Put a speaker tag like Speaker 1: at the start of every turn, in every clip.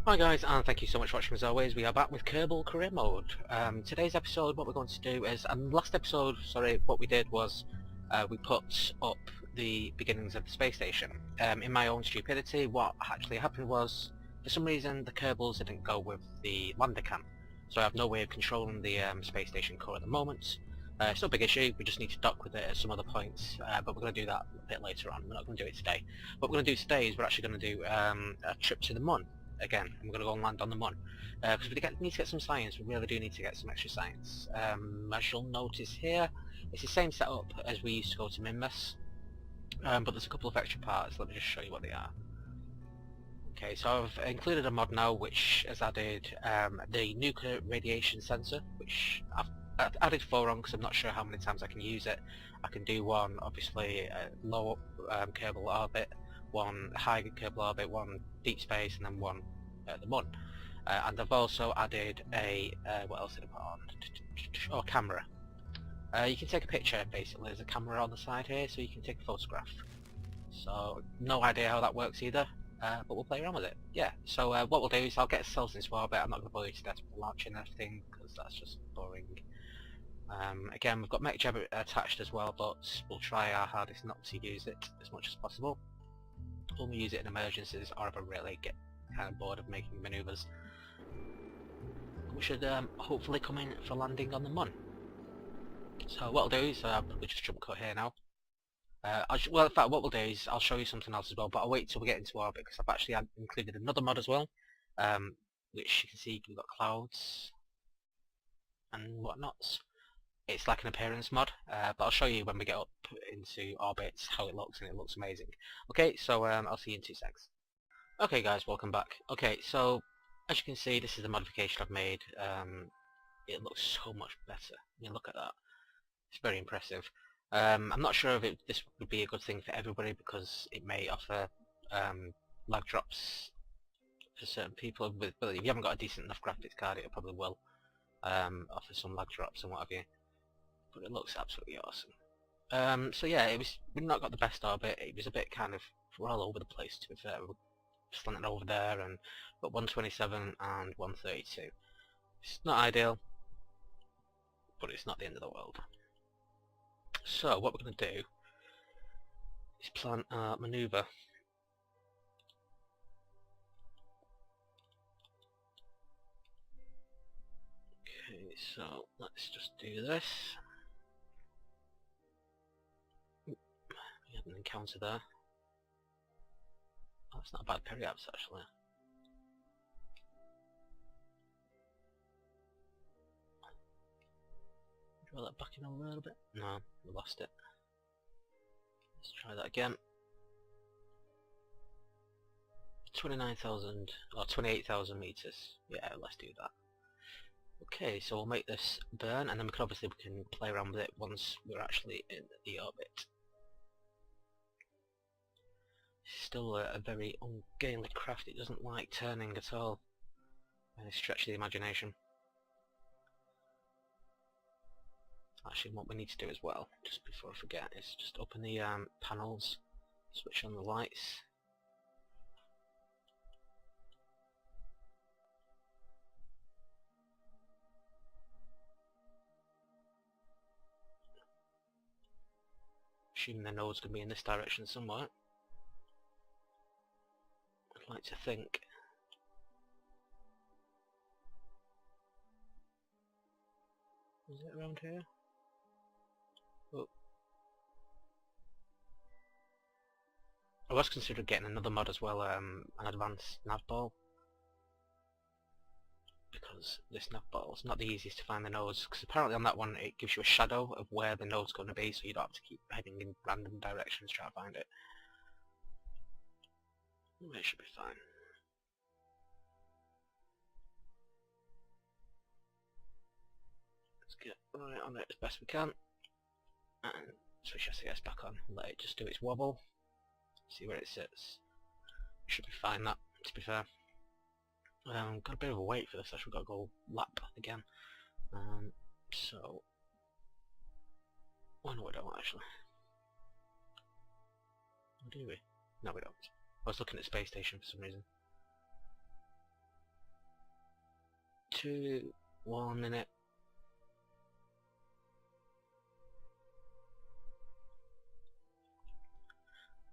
Speaker 1: Hi guys, and thank you so much for watching as always. We are back with Kerbal Career mode. Today's episode, what we're going to do is, and last episode, sorry, what we did was we put up the beginnings of the space station. In my own stupidity, what actually happened was, for some reason, the Kerbals didn't go with the lander cam, so I have no way of controlling the space station core at the moment. It's no big issue, we just need to dock with it at some other points, but we're going to do that a bit later on. We're not going to do it today. What we're going to do today is we're actually going to do a trip to the Moon. Again, I'm going to go and land on the Moon. Because we need to get some science, we really do need to get some extra science. As you'll notice here, it's the same setup as we used to go to Minmus, but there's a couple of extra parts. Let me just show you what they are. Okay, so I've included a mod now which has added the nuclear radiation sensor, which I've added 4 on because I'm not sure how many times I can use it. I can do one, obviously, low Kerbal orbit, one high Kerbal orbit, one deep space, and then one at the Moon. And I've also added a, what else did I put on? Oh, camera. You can take a picture, basically. There's a camera on the side here, so you can take a photograph. So, no idea how that works either, but we'll play around with it. Yeah, so what we'll do is I'll get cells into orbit. I'm not going to bother you to death with launching everything, because that's just boring. Again, we've got MechJeb attached as well, but we'll try our hardest not to use it as much as possible. Only use it in emergencies or if I really get kind of bored of making manoeuvres. We should hopefully come in for landing on the Moon. So what I'll do is I'll probably just jump cut here now. Well, in fact, what we'll do is I'll show you something else as well, but I'll wait till we get into orbit because I've actually included another mod as well, which you can see we've got clouds and whatnots. It's like an appearance mod, but I'll show you when we get up into orbit how it looks, and it looks amazing. Okay, so I'll see you in 2 seconds. Okay guys, welcome back. Okay, so as you can see, this is the modification I've made. It looks so much better. I mean, look at that. It's very impressive. I'm not sure if this would be a good thing for everybody because it may offer lag drops for certain people. But if you haven't got a decent enough graphics card, it probably will offer some lag drops and what have you. But it looks absolutely awesome. So yeah, we've not got the best orbit. It was a bit kind of, we're all over the place to be fair. We're slanting over there and got 127 and 132. It's not ideal, but it's not the end of the world. So what we're going to do is plan our manoeuvre. Okay, so let's just do this. We had an encounter there. Oh, that's not a bad periapse actually. Draw that back in a little bit. No, we lost it. Let's try that again. 29,000 or 28,000 meters. Yeah, let's do that. Okay, so we'll make this burn, and then we can play around with it once we're actually in the orbit. Still a very ungainly craft. It doesn't like turning at all. Any stretch of the imagination. Actually, what we need to do as well, just before I forget, is just open the panels, switch on the lights. Assuming the node's going to be in this direction somewhere. I'd like to think. Is it around here? Oh. I was considering getting another mod as well, an advanced nav ball. Because this nav ball is not the easiest to find the nodes, because apparently on that one it gives you a shadow of where the node's going to be, so you don't have to keep heading in random directions to try to find it. It should be fine. Let's get right on it as best we can, and switch SAS back on, let it just do its wobble, see where it sits. It should be fine, that, to be fair. Got a bit of a wait for this, actually got to go lap again. So, well, no we don't actually. Or do we? No we don't. I was looking at space station for some reason. 2, 1 minute.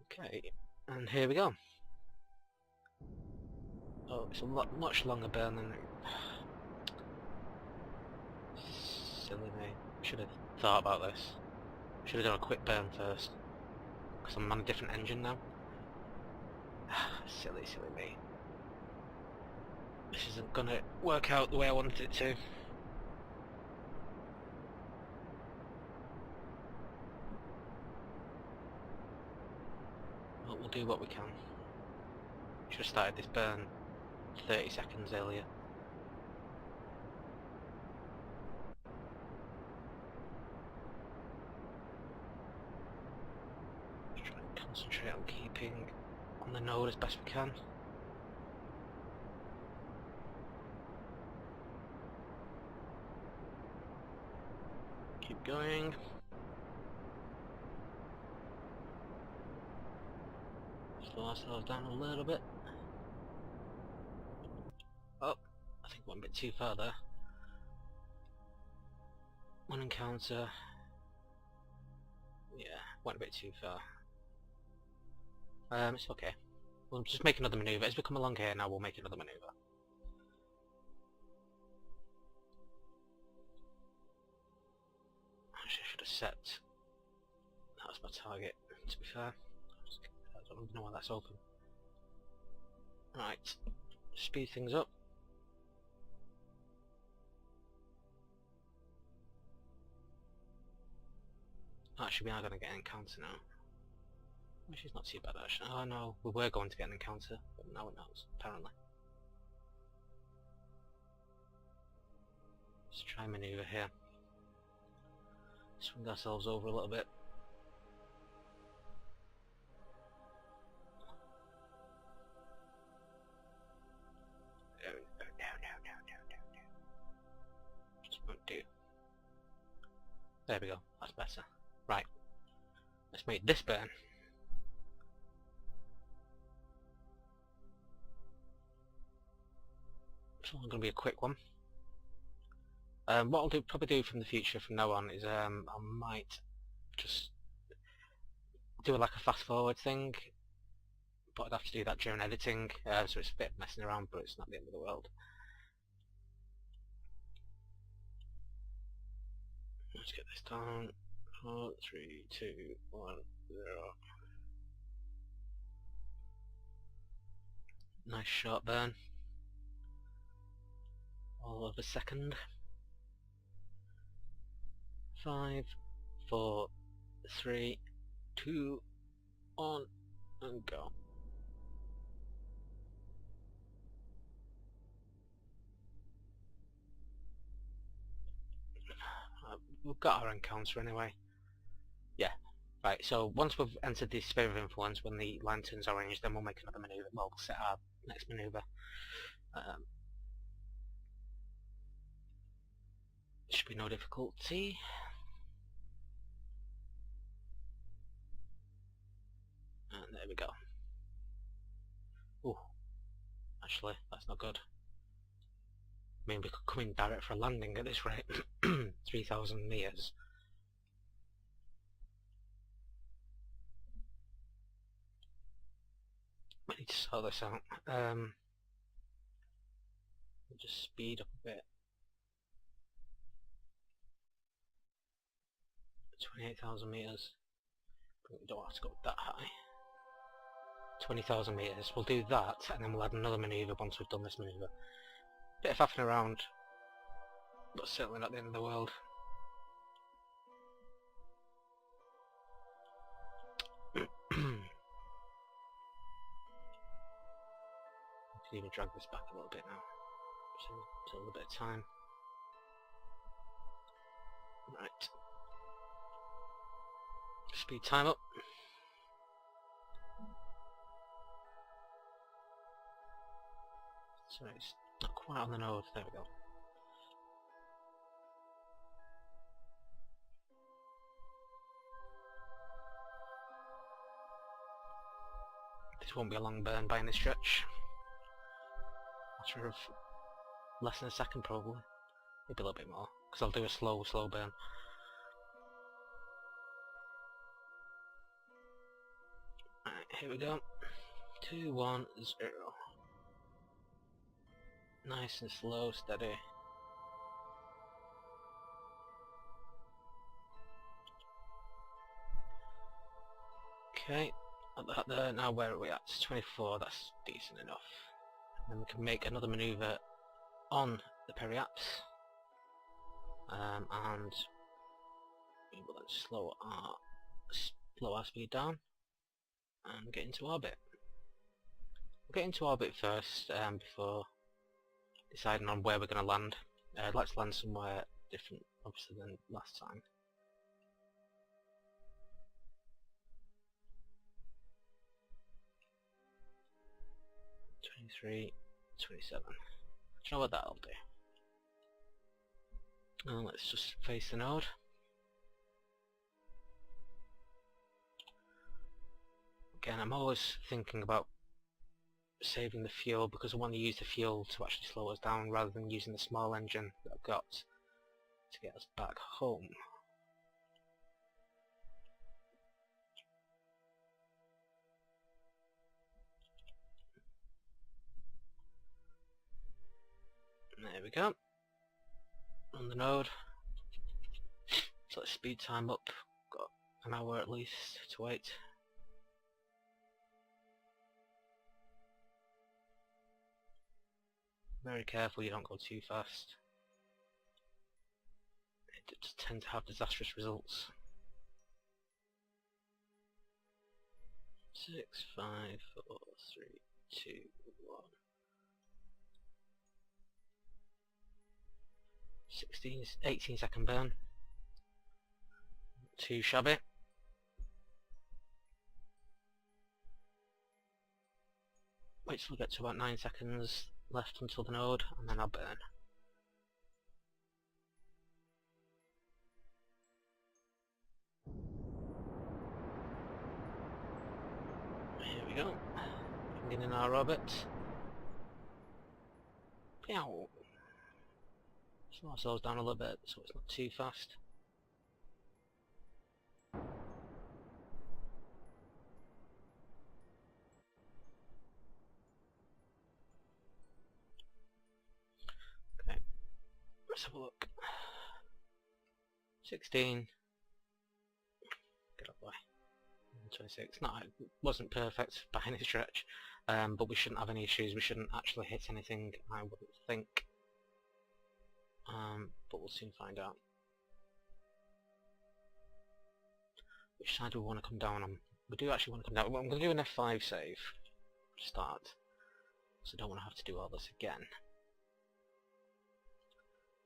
Speaker 1: Okay, and here we go. Oh, it's a much longer burn than silly me. Should have thought about this. Should have done a quick burn first, because I'm on a different engine now. Silly me. This isn't gonna work out the way I wanted it to. But we'll do what we can. Should have started this burn 30 seconds earlier. Just try and concentrate on keeping on the node as best we can. Keep going. Slow ourselves down a little bit. Oh, I think went a bit too far there. One encounter. Yeah, went a bit too far. It's okay. We'll just make another manoeuvre. As we come along here now, we'll make another manoeuvre. Actually, I should have set that was my target, to be fair. I don't even know why that's open. Right, speed things up. Actually, we are going to get an encounter now. Which is not too bad actually. Oh no, we were going to get an encounter, but now it knows, apparently. Let's try and manoeuvre here. Swing ourselves over a little bit. No. Just won't do. There we go, that's better. Right, let's make this burn. It's only going to be a quick one. What I'll probably do from the future from now on is I might just do like a fast forward thing, but I'd have to do that during editing, so it's a bit messing around, but it's not the end of the world. Let's get this down. 4, 3, 2, 1, 0. Nice short burn. All of a second. 5, 4, 3, 2, 1, and go. We've got our encounter anyway. Yeah. Right, so once we've entered the sphere of influence, when the line turns orange, then we'll make another manoeuvre. Well, we'll set our next manoeuvre. Should be no difficulty. And there we go. Ooh, actually, that's not good. I mean, we could come in direct for a landing at this rate. 3,000 meters. I need to sort this out. We'll just speed up a bit. 28,000 meters. But we don't have to go that high. 20,000 meters. We'll do that, and then we'll add another manoeuvre once we've done this manoeuvre. Bit of faffing around, but certainly not the end of the world. I can even drag this back a little bit now. So a little bit of time. Right. Speed time up. So it's not quite on the node. There we go. This won't be a long burn by any stretch. Matter of less than a second probably. Maybe a little bit more, because I'll do a slow burn. Alright, here we go. 2, 1, 0. Nice and slow, steady. Okay, at that there, now where are we at? It's 24, that's decent enough. And then we can make another manoeuvre on the periaps. And we will then slow our speed down and get into orbit. We'll get into orbit first before deciding on where we're going to land. I'd like to land somewhere different obviously than last time. $23, $27. Do you know what that'll do? And let's just face the node. Again, I'm always thinking about saving the fuel because I want to use the fuel to actually slow us down rather than using the small engine that I've got to get us back home. There we go. On the node. So let's speed time up. Got an hour at least to wait. Very careful you don't go too fast. It does tend to have disastrous results. 6, 5, 4, 3, 2, 1. 18 second burn. Too shabby. Wait till we get to about 9 seconds left until the node, and then I'll burn. Here we go. Bringing in our orbit. Pew! Slow ourselves down a little bit so it's not too fast. Okay, let's have a look. 16. Get up, boy. 26. No, it wasn't perfect by any stretch, but we shouldn't have any issues. We shouldn't actually hit anything, I wouldn't think. But we'll soon find out. Which side do we want to come down on? We do actually want to come down. I'm going to do an F5 save to start, so I don't want to have to do all this again.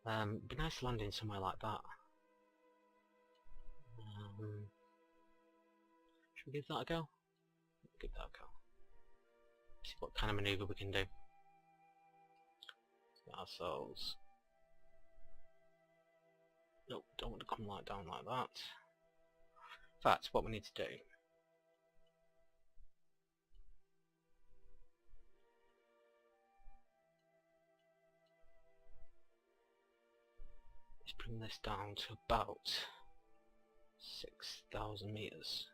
Speaker 1: It'd be nice landing somewhere like that. Should we give that a go? Give that a go. See what kind of manoeuvre we can do. Get ourselves. Nope, don't want to come right down like that. In fact, what we need to do is bring this down to about 6,000 meters.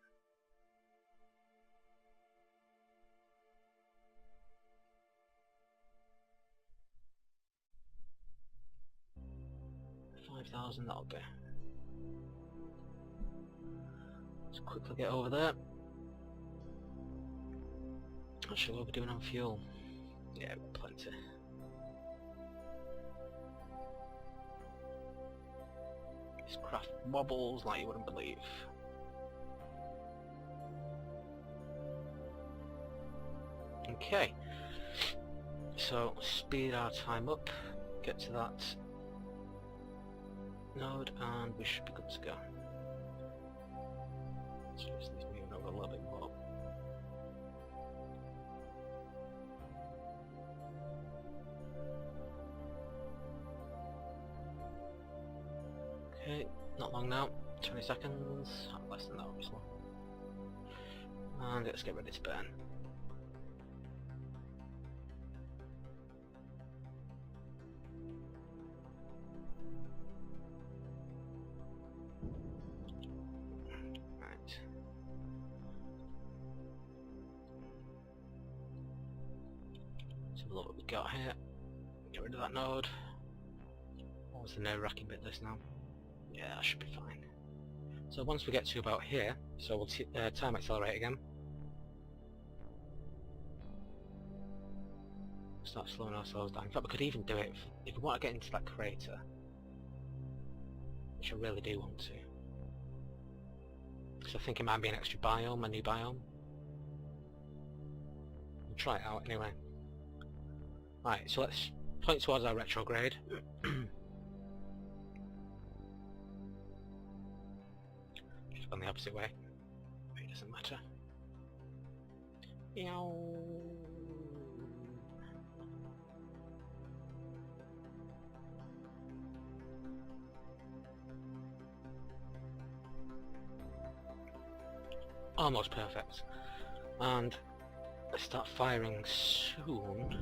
Speaker 1: That'll do. Let's quickly get over there. Actually, what are we doing on fuel? Yeah, we've got plenty. This craft wobbles like you wouldn't believe. Okay, so speed our time up, get to that node, and we should be good to go. So just need to move over a little bit more. Okay, not long now, 20 seconds, less than that obviously. And let's get ready to burn. . a look what we got here. Get rid of that node. What was the nerve-wracking bit this now? Yeah, that should be fine. So once we get to about here, so we'll time accelerate again. Start slowing ourselves down. In fact, we could even do it if we want to get into that crater, which I really do want to. Because I think it might be an extra biome, a new biome. We'll try it out anyway. Right, so let's point towards our retrograde. Just gone the opposite way. It doesn't matter. Yow. Almost perfect. And let's start firing soon.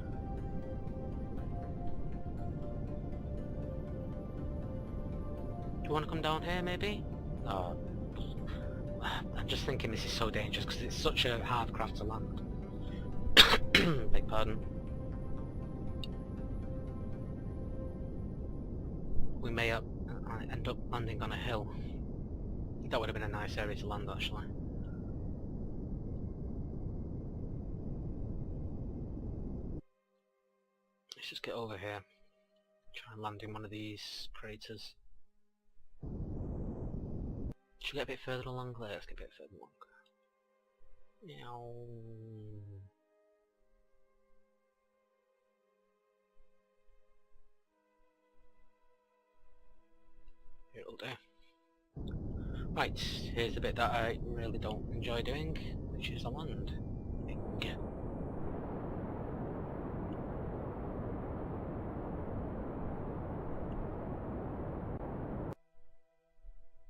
Speaker 1: Do you want to come down here maybe? Oh, I'm just thinking this is so dangerous because it's such a hard craft to land. Beg pardon. We may end up landing on a hill. That would have been a nice area to land actually. Let's just get over here. Try and land in one of these craters. Should we get a bit further along there? Let's get a bit further along. Meow. Here it'll do. Right, here's the bit that I really don't enjoy doing, which is the landing.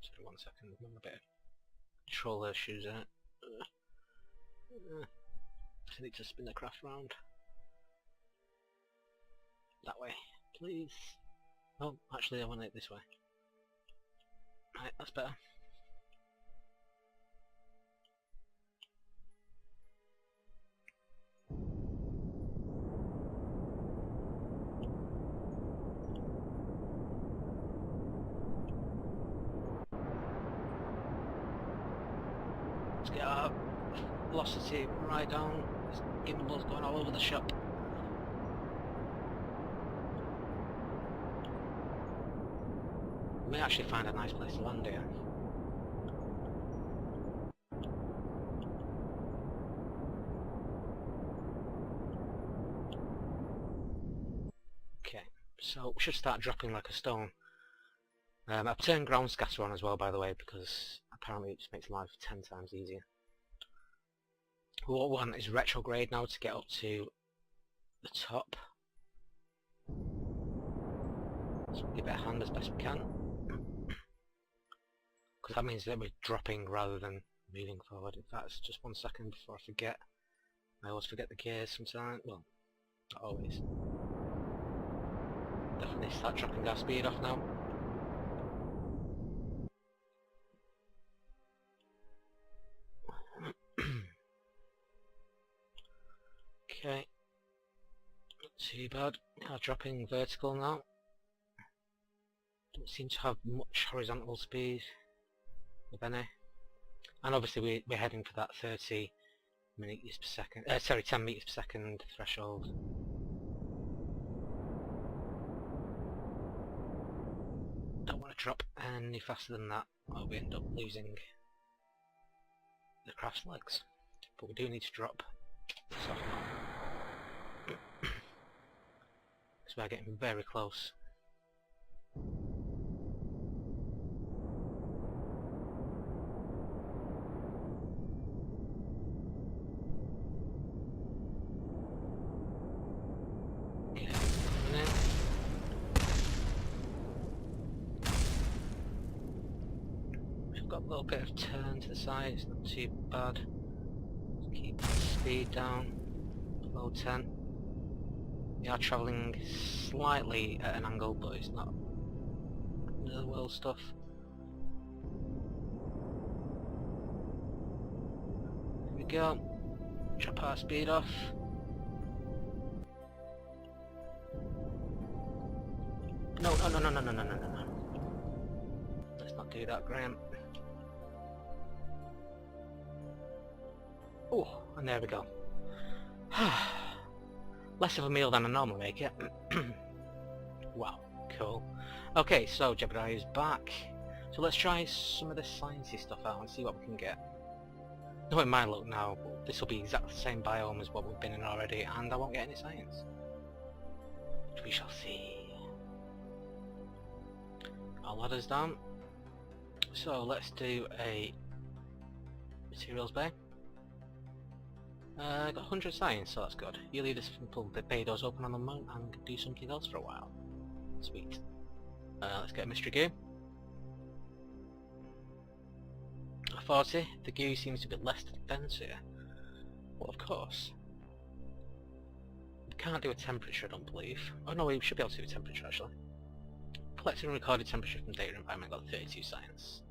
Speaker 1: Sorry, 1 second, remember a bit of controller issues in it. I need to spin the craft round. That way, please. Oh, actually I want it this way. Right, that's better. Let's get our velocity right down. There's gimbals going all over the shop. We may actually find a nice place to land here. Okay, so we should start dropping like a stone. I've turned ground scatter on as well, by the way, because apparently it just makes life 10 times easier. What we want is retrograde now to get up to the top. So we'll give it a hand as best we can. Because that means that we're dropping rather than moving forward. In fact, just 1 second before I forget. I always forget the gears sometimes. Well, not always. Definitely start dropping our speed off now. Okay, not too bad. We are dropping vertical now. Don't seem to have much horizontal speed, if any. And obviously we're heading for that 30 meters per second. Sorry, 10 meters per second threshold. Don't want to drop any faster than that, or we end up losing the craft's legs. But we do need to drop this off now. Because we're getting very close. Okay, coming in. We've got a little bit of turn to the side, it's not too bad. Just keep the speed down, below 10. We are travelling slightly at an angle, but it's not the world stuff. Here we go. Drop our speed off. No, no, no, no, no, no, no, no, no. Let's not do that, Graham. Oh, and there we go. Less of a meal than I normally make it. Wow, cool. Okay, so Jebediah is back. So let's try some of this sciencey stuff out and see what we can get. Knowing my luck now, this will be exactly the same biome as what we've been in already, and I won't get any science. Which we shall see. Our ladder's down. So let's do a materials bay. Got 100 science, so that's good. You leave this simple bay doors open on the moment and do something else for a while. Sweet. Let's get a mystery goo. 40. The goo seems to be less dense here. Well, of course. We can't do a temperature, I don't believe. Oh no, we should be able to do a temperature actually. Collected and recorded temperature from data environment, got 32 science.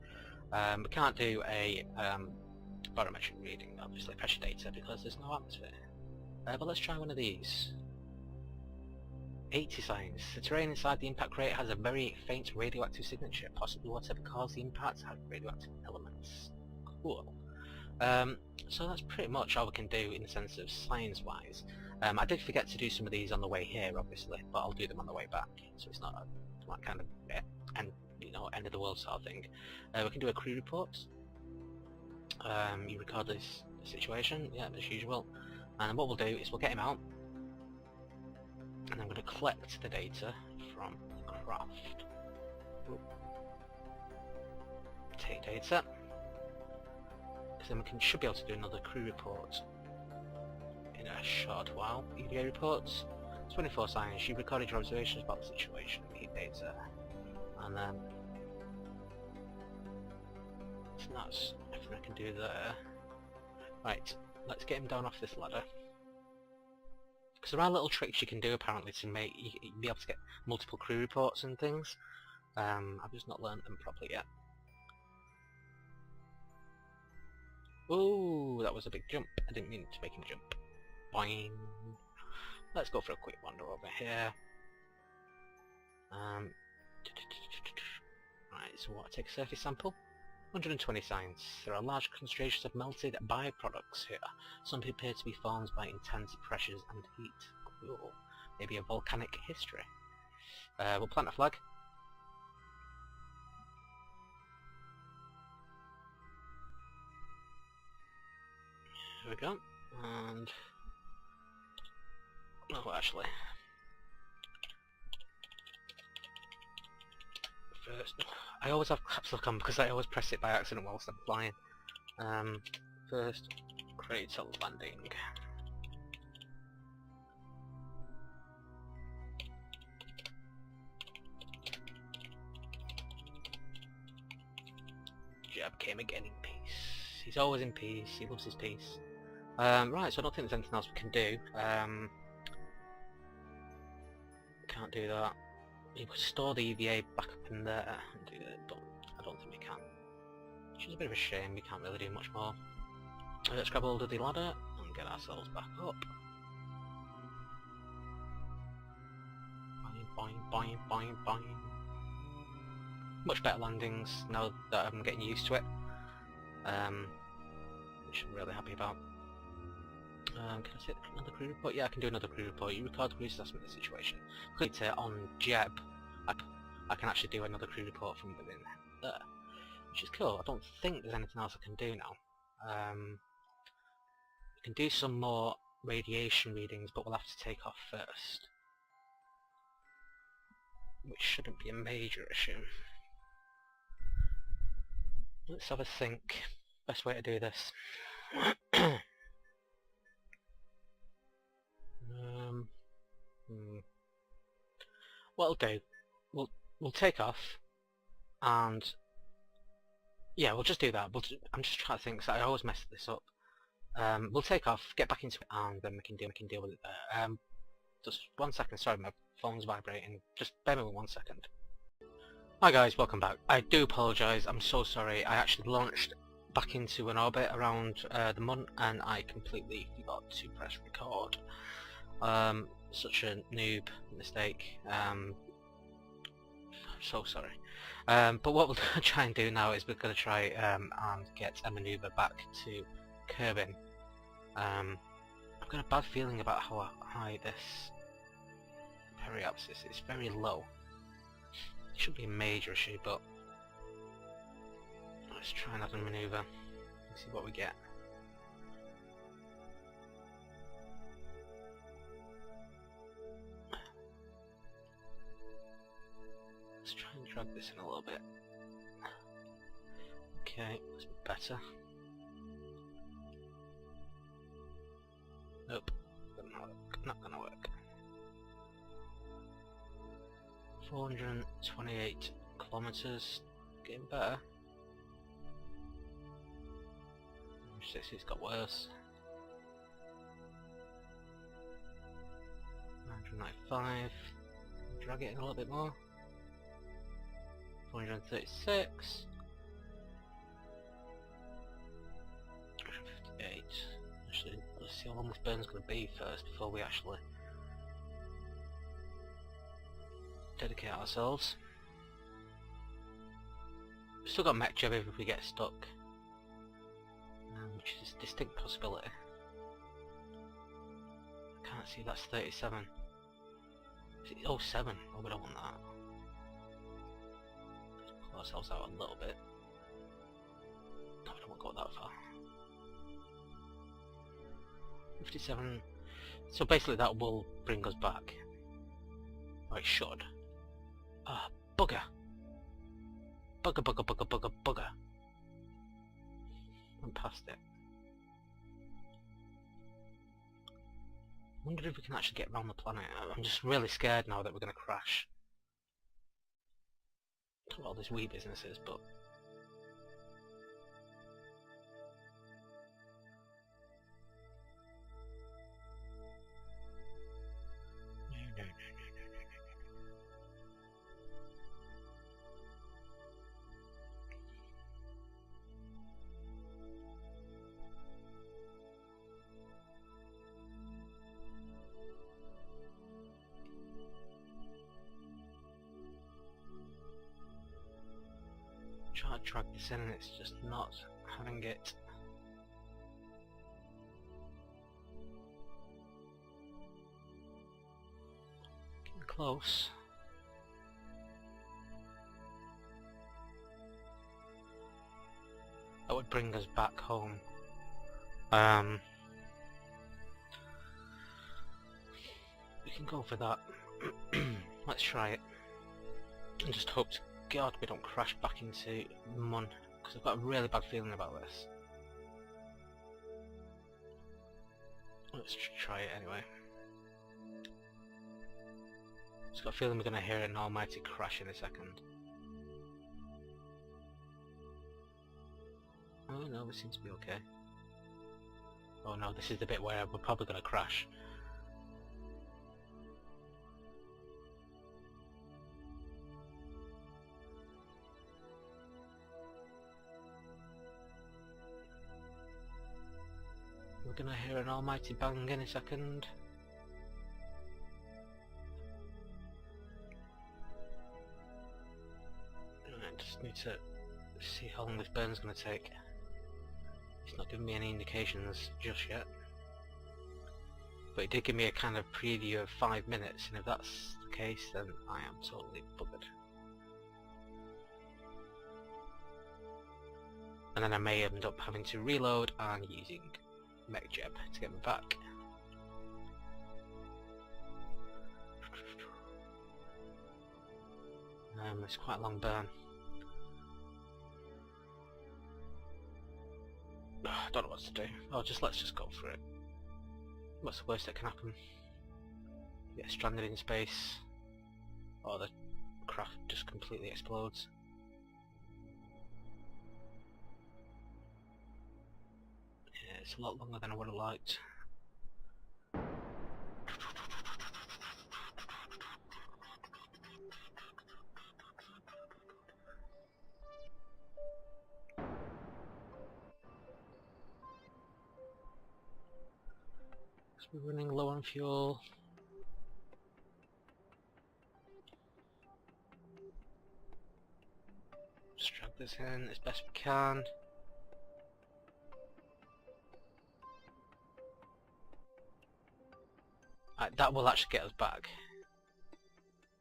Speaker 1: We can't do a barometric reading, obviously pressure data, because there's no atmosphere. But let's try one of these. 80 science. The terrain inside the impact crater has a very faint radioactive signature. Possibly whatever caused the impact had radioactive elements. Cool. So that's pretty much all we can do in the sense of science-wise. I did forget to do some of these on the way here, obviously, but I'll do them on the way back, so it's not that kind of end of the world sort of thing. We can do a crew report. You record this situation, yeah, as usual, and what we'll do is we'll get him out, and I'm going to collect the data from the craft. Take data. Then we should be able to do another crew report in a short while. EVA reports, 24 science. You recorded your observations about the situation. Keep data, and then that's everything I can do there. Right, let's get him down off this ladder. Because there are little tricks you can do apparently to make you be able to get multiple crew reports and things. I've just not learned them properly yet. Ooh, that was a big jump. I didn't mean to make him jump. Boing. Let's go for a quick wander over here. Right, so what? Take a surface sample. 120 science. There are large concentrations of melted byproducts here. Some appear to be formed by intense pressures and heat. Cool. Maybe a volcanic history. We'll plant a flag. Here we go. And oh, actually, first, I always have caps lock on because I always press it by accident whilst I'm flying. First, crater landing. Jeb came again in peace. He's always in peace. He loves his peace. Right, so I don't think there's anything else we can do. Can't do that. You could store the EVA back up in there and do it, but I don't think we can. Which is a bit of a shame, we can't really do much more. Let's grab hold of the ladder and get ourselves back up. Boing, boing, boing, boing, boing. Much better landings now that I'm getting used to it. Which I'm really happy about. Can I take another crew report? Yeah, I can do another crew report. You record the crew assessment of the situation. Later on Jeb, I can actually do another crew report from within there, which is cool. I don't think there's anything else I can do now. We can do some more radiation readings, but we'll have to take off first, which shouldn't be a major issue. Let's have a think. Best way to do this. What we'll do, we'll take off, and yeah, we'll just do that. I'm just trying to think, because I always mess this up. We'll take off, get back into it, and then we can deal with it there. Just 1 second. Sorry, my phone's vibrating. Just bear with me 1 second. Hi guys, welcome back. I do apologise. I'm so sorry. I actually launched back into an orbit around the Mun, and I completely forgot to press record. Such a noob mistake. so sorry. But what we'll try and do now is we're going to try and get a manoeuvre back to Kerbin. I've got a bad feeling about how high this periapsis is. It's very low. It shouldn't be a major issue, but let's try and add a manoeuvre and see what we get. Let's try and drag this in a little bit. Okay, that's better. Nope, not gonna work. 428 kilometers, getting better. 60's got worse. 995. Drag it in a little bit more. 436. 158. Actually, let's see how long this burn's going to be first before we actually dedicate ourselves. We've still got mech jab if we get stuck, which is a distinct possibility. I can't see, that's 37. Is it 07? Oh, we don't want that. Let's pull ourselves out a little bit. No, we don't want to go that far. 57. So basically that will bring us back. Or it should. Ah, bugger! Bugger, bugger, bugger, bugger, bugger. Went past it. I wonder if we can actually get around the planet. I'm just really scared now that we're going to crash. I don't know what all this wee business is, but... Try to drag this in and it's just not having it. Getting close. That would bring us back home. We can go for that. Let's try it. And just hope to God we don't crash back into Mun, because I've got a really bad feeling about this. Let's try it anyway. Just got a feeling we're going to hear an almighty crash in a second. Oh no, we seem to be okay. Oh no, this is the bit where we're probably going to crash. We're gonna hear an almighty bang in a second. I just need to see how long this burn's gonna take. It's not giving me any indications just yet. But it did give me a kind of preview of 5 minutes, and if that's the case then I am totally buggered. And then I may end up having to reload and using mech jab to get me back. It's quite a long burn. I don't know what to do. Oh, let's just go for it. What's the worst that can happen? Get stranded in space, or the craft just completely explodes. It's a lot longer than I would have liked. So we're running low on fuel. Just drag this in as best we can. That will actually get us back,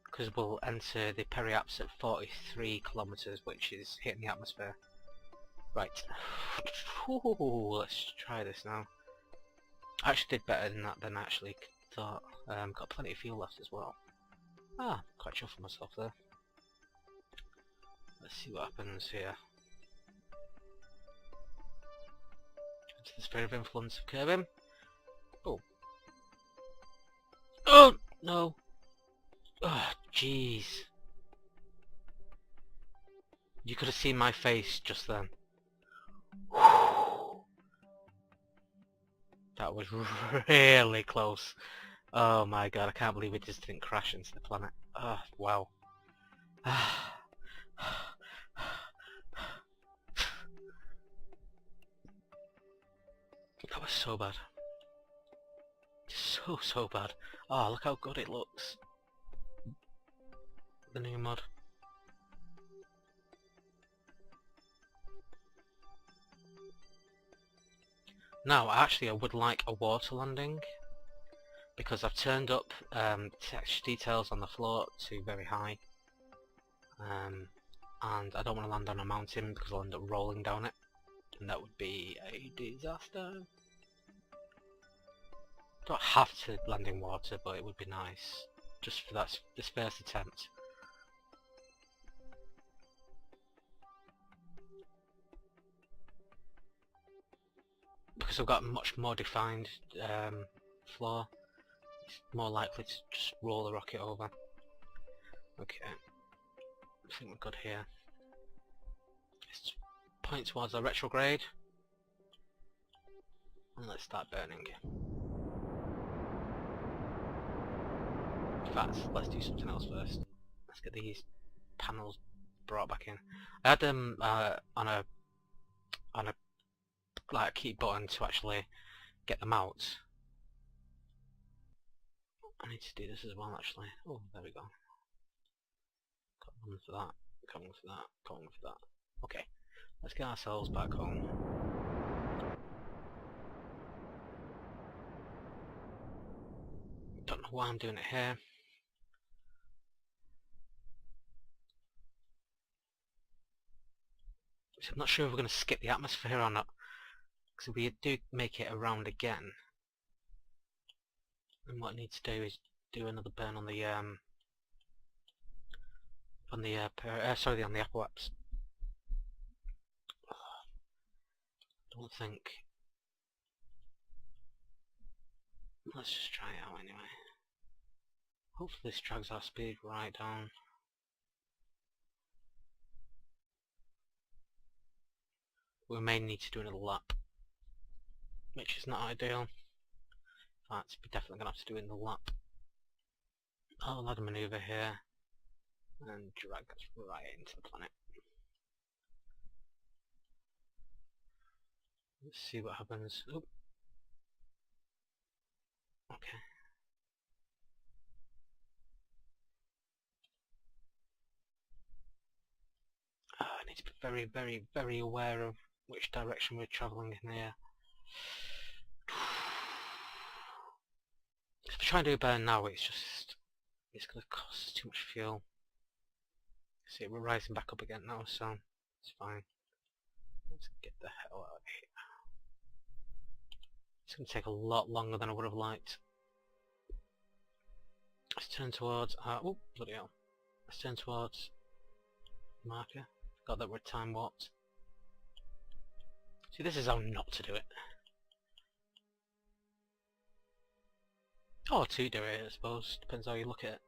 Speaker 1: because we'll enter the periaps at 43 kilometers, which is hitting the atmosphere. Right. Ooh, let's try this now. I actually did better than that than I actually thought. Got plenty of fuel left as well. Quite chuffed with myself there. Let's see what happens here. Into the sphere of influence of curbing. Oh. Oh no. Oh jeez. You could have seen my face just then. That was really close. Oh my god, I can't believe it just didn't crash into the planet. Oh, wow. That was so bad. So bad. Oh, look how good it looks. The new mod. Now, actually I would like a water landing, because I've turned up texture details on the floor to very high, and I don't want to land on a mountain because I'll end up rolling down it, and that would be a disaster. Don't have to land in water, but it would be nice, just for this first attempt. Because I've got a much more defined floor, it's more likely to just roll the rocket over. Okay, I think we're good here. Let's point towards our retrograde, and let's start burning. In fact, let's do something else first. Let's get these panels brought back in. I had them on a like key button to actually get them out. I need to do this as well actually. Oh, there we go. Got one for that, got one for that, got one for that. Okay, let's get ourselves back home. Don't know why I'm doing it here. So I'm not sure if we're going to skip the atmosphere or not, because if we do make it around again, then what I need to do is do another burn on the on the apoaps. Don't think. Let's just try it out anyway. Hopefully this drags our speed right down. We may need to do another lap, which is not ideal. In fact, we're definitely going to have to do another lap. I'll add a manoeuvre here and drag us right into the planet. Let's see what happens. Oh. Okay. I need to be very aware of which direction we're travelling in here. If we try and do a burn now, it's going to cost us too much fuel. See, we're rising back up again now, so it's fine. Let's get the hell out of here. It's going to take a lot longer than I would have liked. Let's turn towards... oh, bloody hell. Let's turn towards... marker. Forgot that we're time warped. See, this is how not to do it. Or to do it, I suppose. Depends how you look at it.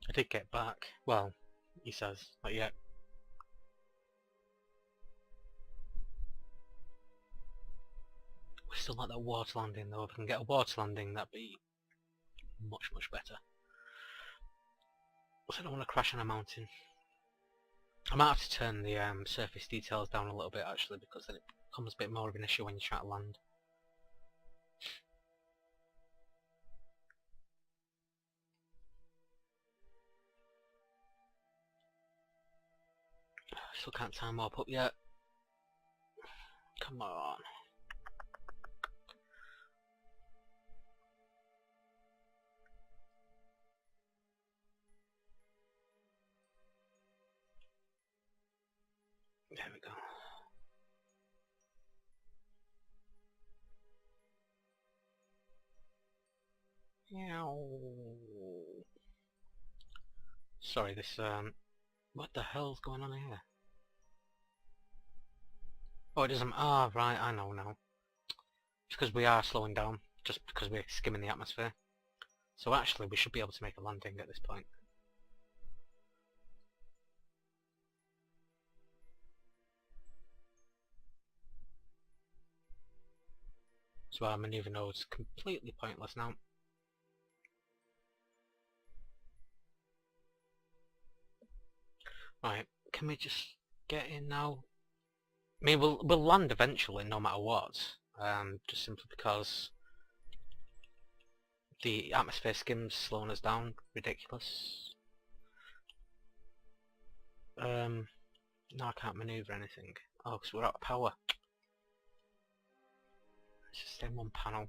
Speaker 1: I did get back. Well, he says, not yet. We still like that water landing though. If we can get a water landing, that'd be much better. Also, I don't want to crash on a mountain. I might have to turn the surface details down a little bit actually, because then it becomes a bit more of an issue when you try to land. Still can't time warp up yet. Come on. There we go. Sorry, this what the hell's going on here? Oh, it doesn't. Ah, right, I know now. It's because we are slowing down, just because we're skimming the atmosphere. So actually, we should be able to make a landing at this point. So our manoeuvre node's completely pointless now. Right, can we just get in now? I mean, we'll land eventually, no matter what. Just simply because the atmosphere skim's slowing us down. Ridiculous. No, I can't manoeuvre anything. Oh, because we're out of power. Let's just stay in one panel.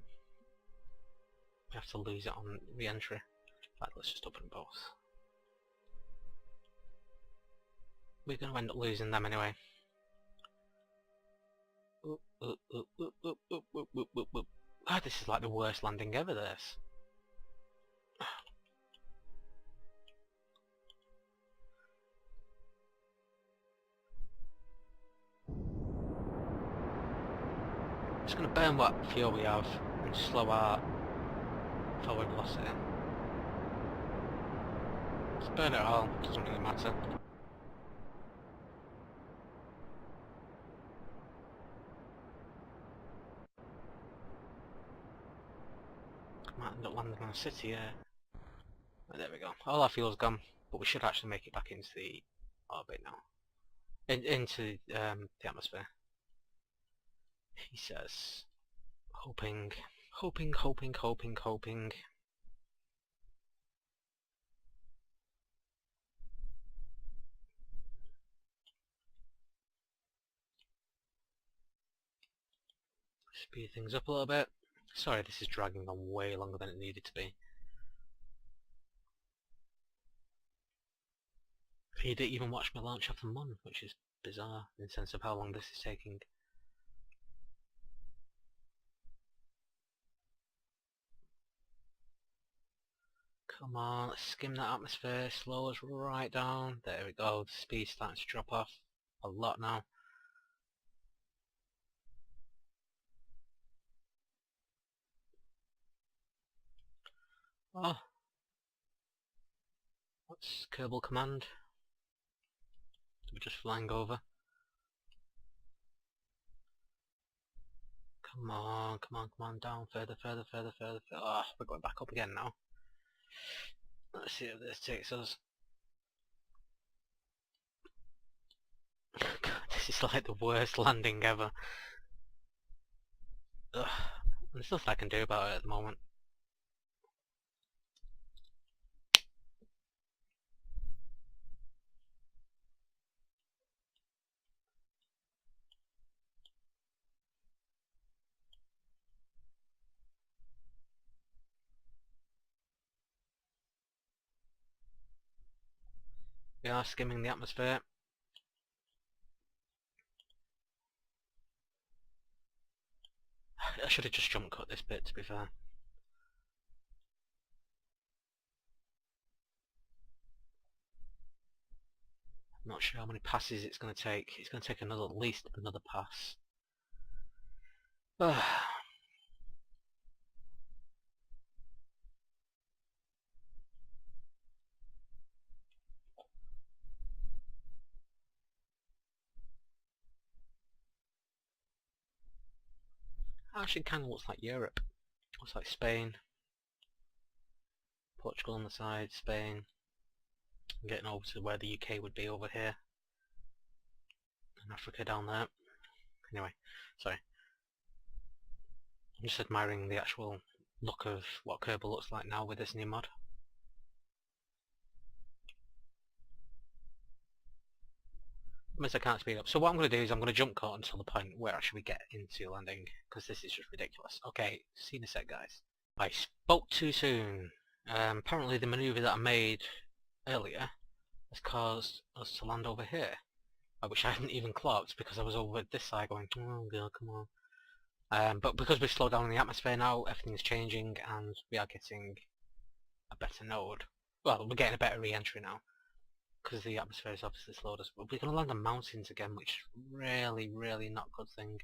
Speaker 1: We have to lose it on re-entry. In fact, let's just open both. We're going to end up losing them anyway. Ah, this is like the worst landing ever, this. Just going to burn what fuel we have and slow our forward velocity. Just burn it all, doesn't really matter. Might end up landing on a city here. Oh, there we go. All our fuel's gone, but we should actually make it back into the orbit now. Into the atmosphere. He says, hoping. Speed things up a little bit. Sorry, this is dragging on way longer than it needed to be. He didn't even watch me launch off the Mun, which is bizarre in the sense of how long this is taking. Come on, let's skim that atmosphere, slow us right down. There we go, the speed's starting to drop off a lot now. Oh, what's Kerbal command? We're just flying over. Come on, down, further. Oh, we're going back up again now. Let's see if this takes us. God, this is like the worst landing ever. Ugh. There's nothing I can do about it at the moment. We are skimming the atmosphere. I should have just jump cut this bit, to be fair. I'm not sure how many passes it's going to take. It's going to take at least another pass. Actually, kind of looks like Europe. Looks like Spain, Portugal on the side, Spain. I'm getting over to where the UK would be over here, and Africa down there. Anyway, sorry. I'm just admiring the actual look of what Kerbal looks like now with this new mod. means I can't speed up. So what I'm going to do is I'm going to jump cut until the point where actually we get into landing, because this is just ridiculous. Okay, see you in a sec, guys. I spoke too soon. Apparently the manoeuvre that I made earlier has caused us to land over here, which I hadn't even clocked because I was over this side going, oh god, come on. But because we've slowed down in the atmosphere now, everything's changing and we are getting a better node. Well, we're getting a better re-entry now, because the atmosphere is obviously slowed us. But we're going to land on mountains again, which is really, really not a good thing.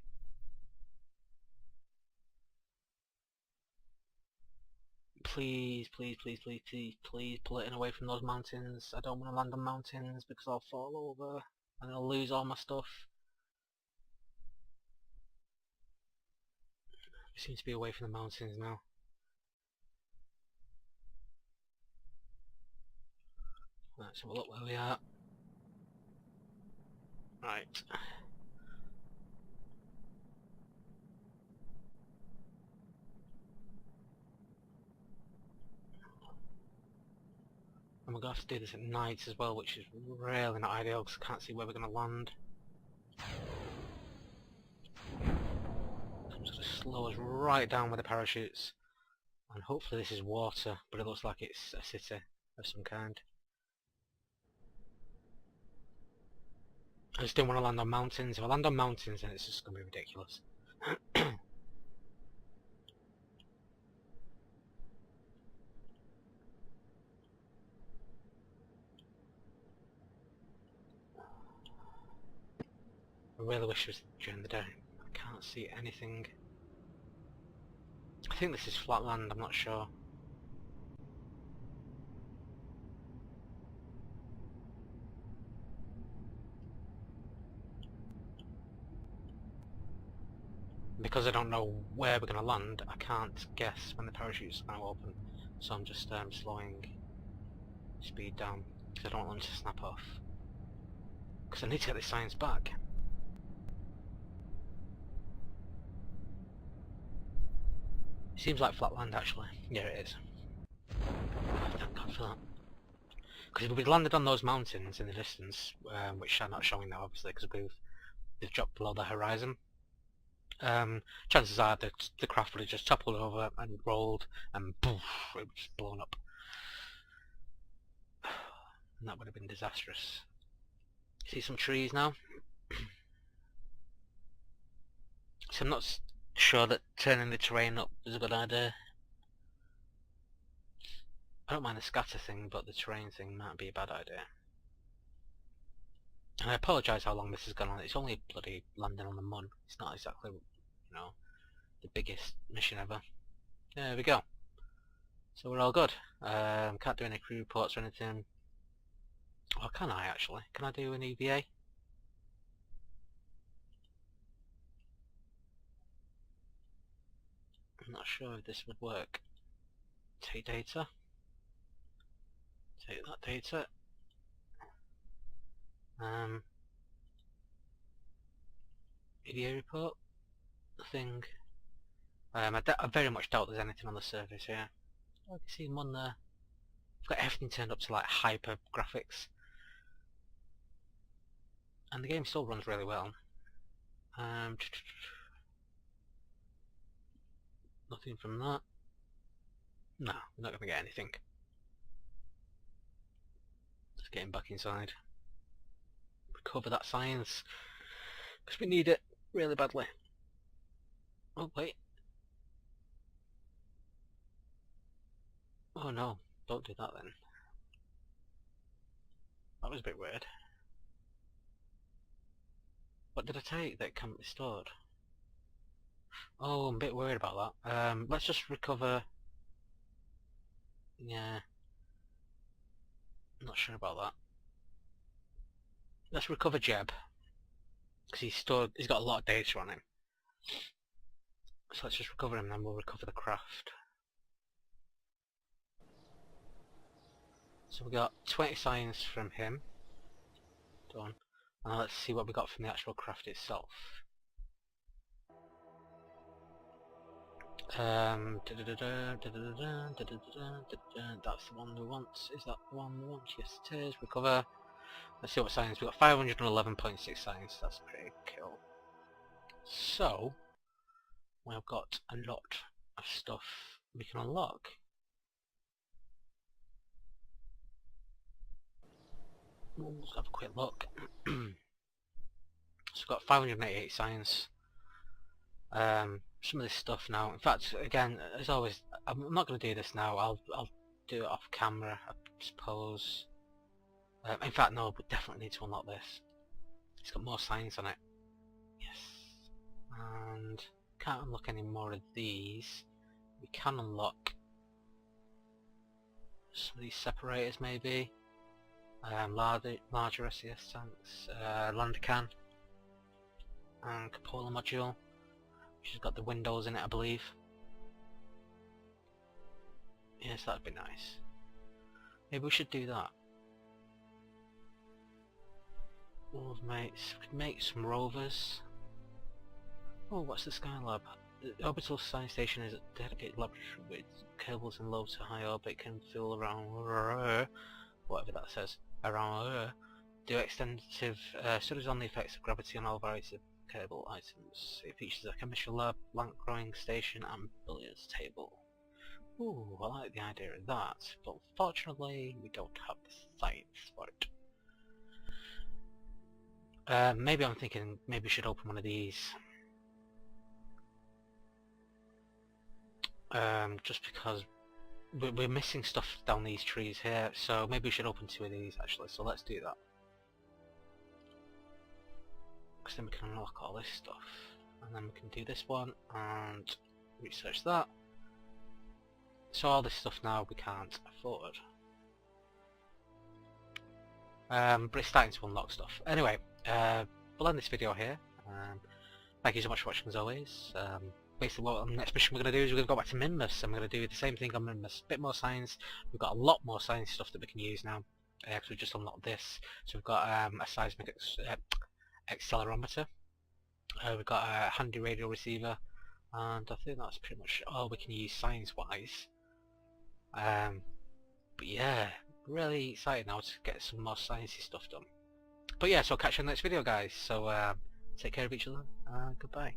Speaker 1: Please, please, please, please, please, please pull it in away from those mountains. I don't want to land on mountains because I'll fall over and I'll lose all my stuff. We seem to be away from the mountains now. Let's have a look where we are. Right. And we're going to have to do this at night as well, which is really not ideal because I can't see where we're going to land. I'm just going to slow us right down with the parachutes. And hopefully this is water, but it looks like it's a city of some kind. I just didn't want to land on mountains. If I land on mountains then it's just going to be ridiculous. I really wish it was during the day. I can't see anything. I think this is flat land, I'm not sure. Because I don't know where we're going to land, I can't guess when the parachute's going to open. So I'm just slowing speed down, because I don't want them to snap off. Because I need to get this science back. Seems like flat land actually. Yeah, it is. Thank God for that. Because if we'd landed on those mountains in the distance, which are not showing now obviously because they've dropped below the horizon, chances are the craft would have just toppled over and rolled and poof, it would just blown up. And that would have been disastrous. See some trees now? So I'm not sure that turning the terrain up is a good idea. I don't mind the scatter thing, but the terrain thing might be a bad idea. And I apologise how long this has gone on. It's only bloody landing on the Mun. It's not exactly, you know, the biggest mission ever. There we go. So we're all good. Can't do any crew reports or anything. Or can I actually? Can I do an EVA? I'm not sure if this would work. Take data. Take that data. EVA report. Nothing. I very much doubt there's anything on the surface here. Oh, you can see Mun there. I've got everything turned up to like hyper graphics. And the game still runs really well. Nothing from that. No, we're not going to get anything. Just getting back inside. Recover that science. Because we need it really badly. Oh, wait. Oh no, don't do that then. That was a bit weird. What did I take that can't be stored? Oh, I'm a bit worried about that. Let's just recover. Yeah. I'm not sure about that. Let's recover Jeb. Because he's got a lot of data on him. So let's just recover him and then we'll recover the craft. So we got 20 science from him. Done. And now let's see what we got from the actual craft itself. That's the one we want. Is that the one we want? Yes it is. Recover. Let's see what science we've got. 511.6 science. That's pretty cool. So we've got a lot of stuff we can unlock. Let's have a quick look. So we've got 588 science. Some of this stuff now. In fact, again, as always, I'm not going to do this now. I'll do it off camera, I suppose. In fact, no, we definitely need to unlock this. It's got more science on it. Yes. And can't unlock any more of these. We can unlock some of these separators, maybe. Larger SES tanks, lander can, and cupola module, which has got the windows in it, I believe. Yes, that'd be nice. Maybe we should do that. Well, mates, we could make some rovers. Oh, what's the Skylab? The orbital science station is a dedicated laboratory with cables in low to high orbit, can fuel around whatever that says. Around do extensive studies on the effects of gravity on all varieties of cable items. It features a chemistry lab, plant growing station and billiards table. Ooh, I like the idea of that, but unfortunately we don't have the science for it. Maybe I'm thinking maybe we should open one of these. Just because we're missing stuff down these trees here, so maybe we should open 2 of these actually, so let's do that. Because then we can unlock all this stuff, and then we can do this one, and research that. So all this stuff now we can't afford. But it's starting to unlock stuff. Anyway, we'll end this video here. Thank you so much for watching as always. Basically what the next mission we're going to do is we're going to go back to Minmus, and we're going to do the same thing on Minmus. A bit more science. We've got a lot more science stuff that we can use now. Because we've just unlocked this. So we've got a seismic accelerometer. We've got a handy radio receiver. And I think that's pretty much all we can use science-wise. But yeah, really excited now to get some more sciencey stuff done. But yeah, so I'll catch you in the next video, guys. So take care of each other. Goodbye.